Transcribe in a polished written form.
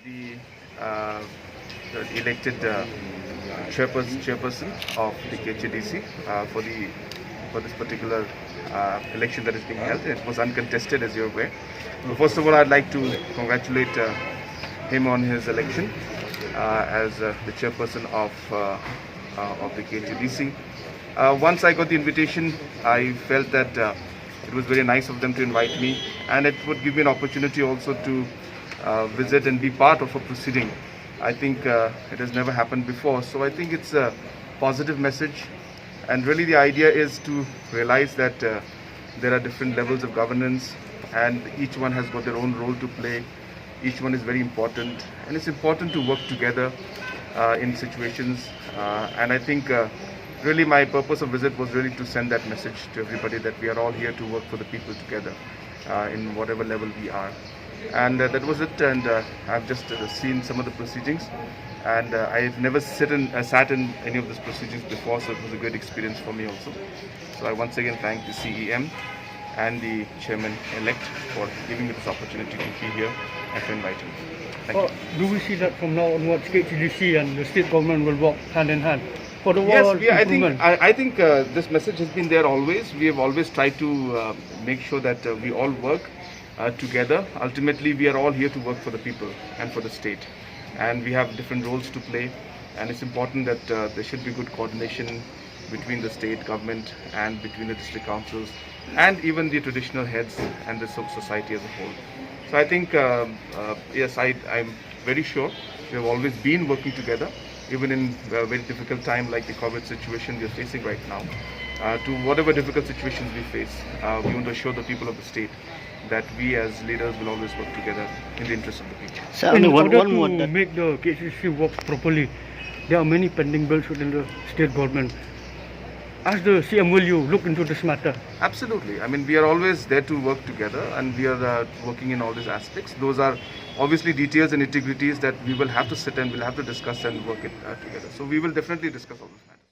The elected chairperson of the KHDC for this particular election that is being held. It was uncontested, as you're aware. So first of all, I'd like to congratulate him on his election as the chairperson of the KHDC. Once I got the invitation, I felt that it was very nice of them to invite me, and it would give me an opportunity also to visit and be part of a proceeding. I think it has never happened before, so I think it's a positive message, and really the idea is to realize that there are different levels of governance and each one has got their own role to play. Each one is very important, and it's important to work together in situations, and I think really my purpose of visit was really to send that message to everybody that we are all here to work for the people together in whatever level we are. And that was it, and I've just seen some of the proceedings, and I've never sat in any of these proceedings before, so it was a great experience for me also. So I once again thank the CEM and the chairman-elect for giving me this opportunity to be here and for inviting me. Thank you. Do we see that from now onwards KHDC and the state government will work hand in hand for the Yes, world improvement? I think this message has been there always. We have always tried to make sure that we all work together. Ultimately, we are all here to work for the people and for the state, and we have different roles to play, and it's important that there should be good coordination between the state government and between the district councils and even the traditional heads and the society as a whole. So I think yes, I'm very sure we have always been working together, even in a very difficult time like the COVID situation we are facing right now. To whatever difficult situations we face, we want to assure the people of the state that we as leaders will always work together in the interest of the people. So in order to make the KHDC work properly, there are many pending bills within the state government. As the CM, will you look into this matter? Absolutely. I mean, we are always there to work together, and we are working in all these aspects. Those are obviously details and integrities that we will have to sit and we'll have to discuss and work it together. So we will definitely discuss all those matters.